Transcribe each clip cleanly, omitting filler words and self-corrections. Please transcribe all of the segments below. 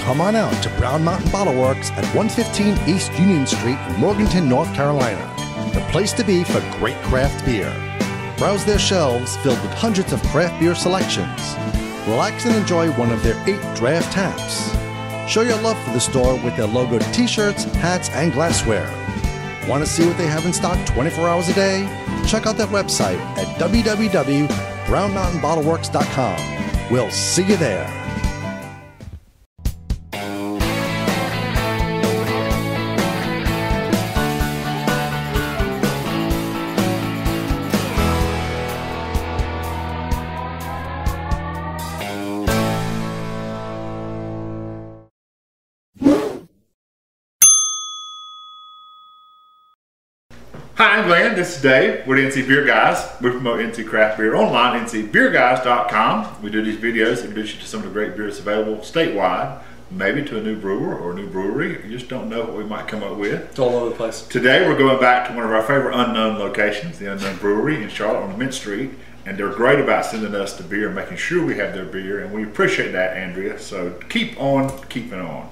come on out to Brown Mountain Bottle Works at 115 East Union Street in Morganton, North Carolina. The place to be for great craft beer. Browse their shelves filled with hundreds of craft beer selections. Relax and enjoy one of their 8 draft taps. Show your love for the store with their logoed t-shirts, hats, and glassware. Want to see what they have in stock 24 hours a day? Check out their website at www.brownmountainbottleworks.com. We'll see you there. Hi, I'm Glenn. This is Dave. We're the NC Beer Guys. We promote NC Craft Beer online, ncbeerguys.com. We do these videos, introduce you to some of the great beers available statewide, maybe to a new brewer or a new brewery. You just don't know what we might come up with. It's all over the place. Today we're going back to one of our favorite unknown locations, the Unknown Brewery in Charlotte on Mint Street. And they're great about sending us the beer, making sure we have their beer, and we appreciate that, Andrea. So keep on keeping on.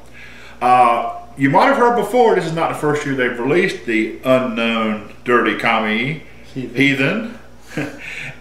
You might have heard before, this is not the first year they've released the Unknown Dirty Commie Heathen.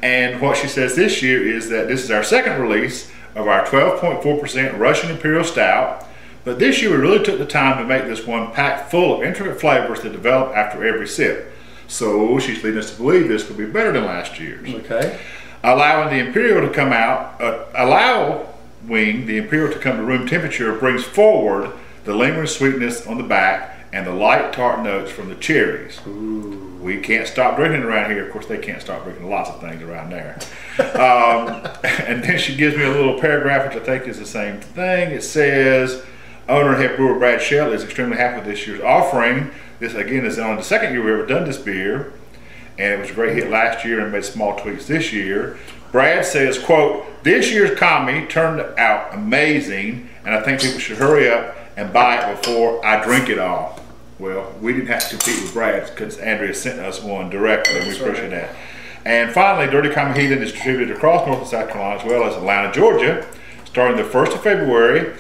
And what she says this year is that this is our second release of our 12.4% Russian Imperial Stout. But this year we really took the time to make this one packed full of intricate flavors that develop after every sip. So she's leading us to believe this will be better than last year's. Okay. Allowing the Imperial to come out, allowing the Imperial to come to room temperature brings forward the lingering sweetness on the back and the light tart notes from the cherries. Ooh. We can't stop drinking around here. Of course, they can't stop drinking lots of things around there. And then she gives me a little paragraph, which I think is the same thing. It says, owner and head brewer Brad Shell is extremely happy with this year's offering. This, again, is only the second year we've ever done this beer. And it was a great hit last year and made small tweaks this year. Brad says, quote, this year's Commie turned out amazing, and I think people should hurry up and buy it before I drink it all. Well, we didn't have to compete with Brad because Andrea sent us one directly, and we appreciate that. And finally, Dirty Commie Heathen is distributed across North and South Carolina as well as Atlanta, Georgia, starting the 1st of February.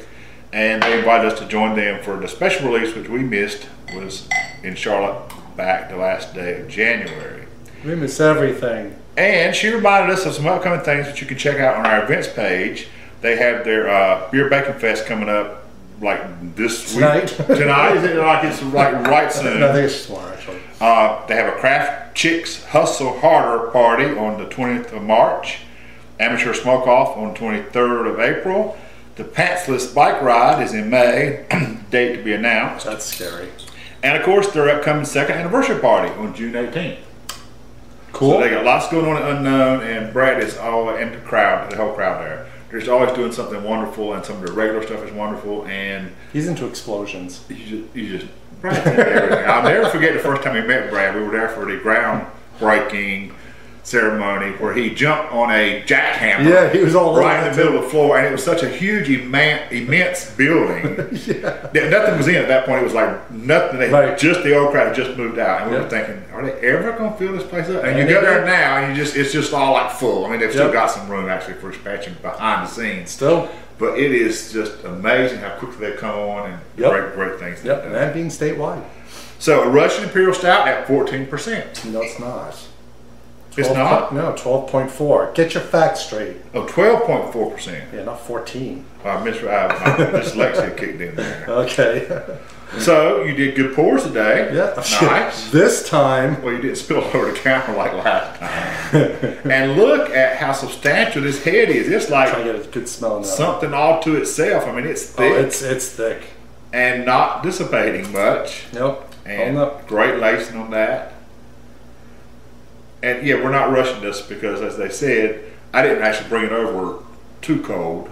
And they invited us to join them for the special release, which we missed, was in Charlotte back the last day of January. We miss everything. And she reminded us of some upcoming things that you can check out on our events page. They have their Beer Bacon Fest coming up like this tonight. Week. Tonight? Is it like it's like right soon? No, I think it's tomorrow actually. They have a Craft Chicks Hustle Harder party on the 20th of March. Amateur Smoke Off on the 23rd of April. The Pantsless Bike Ride is in May, date to be announced. That's scary. And of course, their upcoming second anniversary party on June 18th. Cool. So they got lots going on at Unknown, and Brad is all in the crowd, the whole crowd there. They're just always doing something wonderful, and some of the regular stuff is wonderful. And he's into explosions. You just Brad's into everything. I'll never forget the first time we met Brad. We were there for the groundbreaking ceremony where he jumped on a jackhammer. Yeah, he was all right in the middle of the floor, and it was such a huge, immense building. Yeah. Nothing was in at that point. It was like nothing. Right. Just the old crowd had just moved out, and we were thinking, are they ever going to fill this place up? And you go there now, and it's just all like full. I mean, they've still got some room actually for expansion behind the scenes. Still. But it is just amazing how quickly they come on and great things. Yep, and that being statewide. So a Russian Imperial Stout at 14%. No, it's not. It's not? No, 12.4. Get your facts straight. Oh, 12.4%. Yeah, not 14. My dyslexia kicked in there. Okay. So you did good pours today. Yeah. Nice. This time. Well, you didn't spill over the counter like last time. And look at how substantial this head is. It's like trying to get a good smell now. Something all to itself. I mean, it's thick. Oh, it's thick. And not dissipating much. Nope. And great lacing on that. And yeah, we're not rushing this because, as they said, I didn't actually bring it over too cold,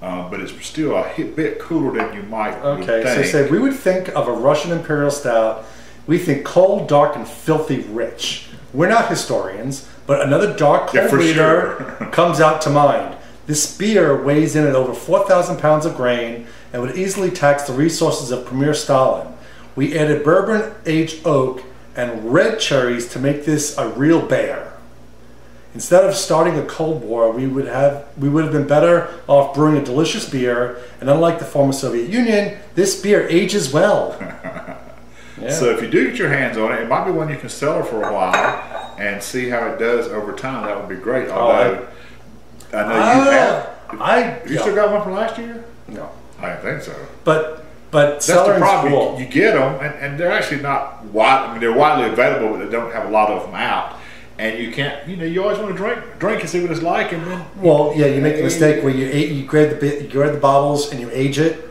but it's still a bit cooler than you might would think. So say we would think of a Russian Imperial Stout, we think cold, dark, and filthy rich. We're not historians, but another dark, cold reader comes out to mind. This beer weighs in at over 4,000 pounds of grain and would easily tax the resources of Premier Stalin. We added bourbon aged oak and red cherries to make this a real bear. instead of starting a Cold War, we would have been better off brewing a delicious beer. And unlike the former Soviet Union, this beer ages well. Yeah. So if you do get your hands on it, it might be one you can sell for a while and see how it does over time. That would be great. Although I know you have. You still got one from last year? No, I don't think so. But that's the problem. Cool. You get them, and they're actually not wide. I mean, they're widely available, but they don't have a lot of them out. And you can't, you always want to drink and see what it's like, and then. Well, yeah, you make the mistake where you grab the bottles and you age it,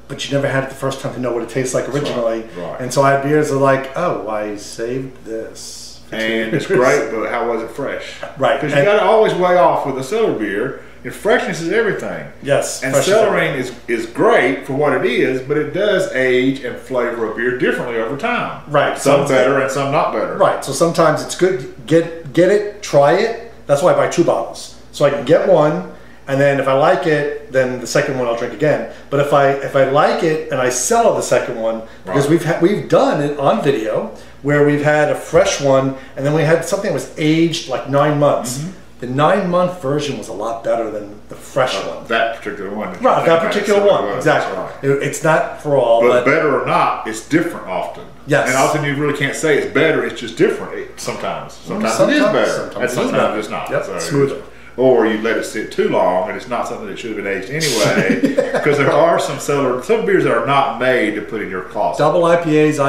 but you never had it the first time to know what it tastes like originally. Right. And so I have beers that are like, oh, I saved this. And it's great, but how was it fresh? Right. Because you got to always weigh off with a cellar beer. And freshness is everything. Yes. And cellaring is great for what it is, but it does age and flavor a beer differently over time. Right. Some better and some not better. Right. So sometimes it's good get it, try it. That's why I buy 2 bottles. So I can get one, and then if I like it, then the second one I'll drink again. But if I like it and I sell the second one, because we've done it on video where we've had a fresh one and then we had something that was aged like 9 months. Mm-hmm. The 9-month version was a lot better than the fresh one. That particular one. Right, that particular one. Exactly. Right. It's not for all. But better or not, it's different often. Yes. And often you really can't say it's better, it's just different sometimes. Sometimes it is better. And sometimes it's not. Yep, so smoother. Or you let it sit too long and it's not something that should have been aged anyway. Because there are some beers that are not made to put in your closet. Double IPAs,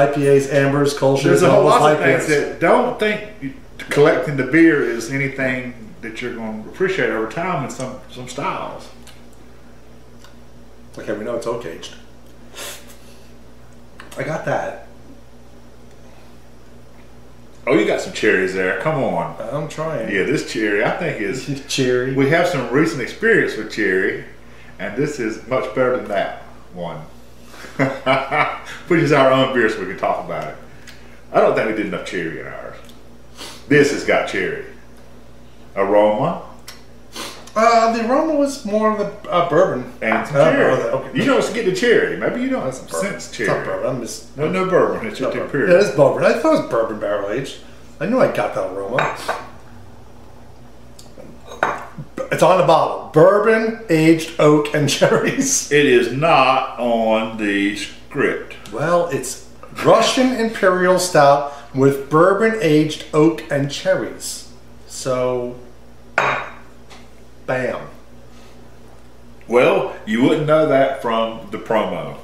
ambers, Kolsch's. There's a whole lot of things that don't think collecting the beer is anything that you're going to appreciate over time in some styles. Okay, we know it's oak aged. I got that. Oh, you got some cherries there. Come on. I'm trying. Yeah, this cherry I think is cherry. We have some recent experience with cherry, and this is much better than that one. Which is our own beer, so we can talk about it. I don't think we did enough cherry in ours. This has got cherry. Aroma? The aroma was more of the bourbon. And some cherry. Okay. You know it's getting the cherry. Maybe you don't sense cherry. It's not bourbon. No bourbon. It's just Imperial. Yeah, it's bourbon. I thought it was bourbon barrel aged. I knew I got that aroma. It's on the bottle. Bourbon, aged oak, and cherries. It is not on the script. Well, it's Russian Imperial Stout with bourbon, aged oak, and cherries. So... bam. Well, you wouldn't know that from the promo.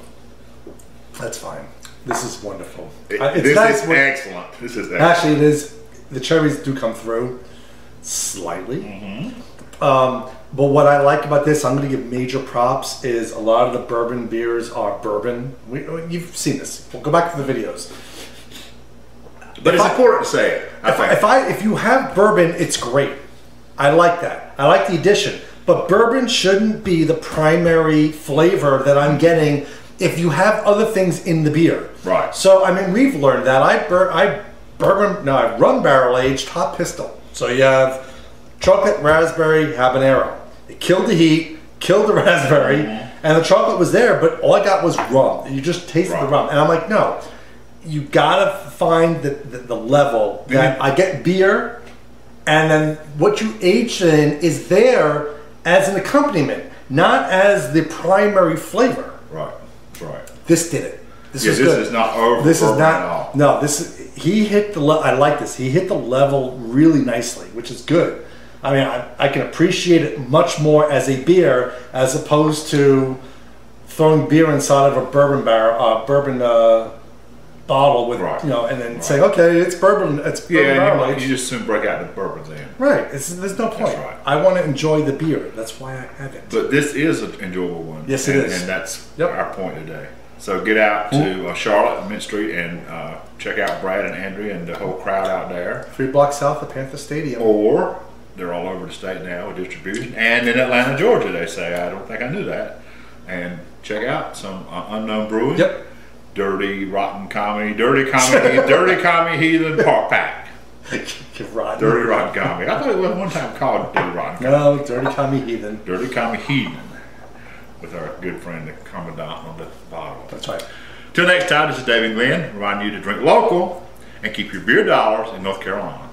That's fine. This is wonderful. This is excellent. This is excellent. Actually, it is. The cherries do come through slightly. Mm-hmm. But what I like about this, I'm going to give major props, is a lot of the bourbon beers are bourbon. You've seen this. We'll go back to the videos. But it's important to say it. If you have bourbon, it's great. I like that. I like the addition. But bourbon shouldn't be the primary flavor that I'm getting if you have other things in the beer. Right. So, I mean, we've learned that. I rum barrel aged hot pistol. So you have chocolate, raspberry, habanero. It killed the heat, killed the raspberry, and the chocolate was there, but all I got was rum. You just tasted the rum. And I'm like, no. You gotta find the level that I get beer, and then what you age in is there as an accompaniment, not as the primary flavor. Right, right. This did it. This is not over. This is not at all. No, he hit the level. I like this. He hit the level really nicely, which is good. I mean, I can appreciate it much more as a beer as opposed to throwing beer inside of a bourbon bottle with and then saying, okay, it's bourbon. It's bourbon barrel aged. You just soon break out the bourbons in. Right. There's no point. Right. I want to enjoy the beer. That's why I have it. But this is an enjoyable one. Yes, it is. And that's our point today. So get out to Charlotte and Mint Street and check out Brad and Andrea and the whole crowd out there. 3 blocks south of Panther Stadium. Or they're all over the state now with distribution. And in Atlanta, Georgia, they say. I don't think I knew that. And check out some Unknown Brewing. Yep. Dirty Commie Heathen Park Pack. Dirty Rotten Commie. I thought it was one time called Dirty Rotten Commie. No, Dirty Commie Heathen. Dirty Commie Heathen. With our good friend, the Commandant on the bottle. That's right. Till next time, this is David Glenn, reminding you to drink local and keep your beer dollars in North Carolina.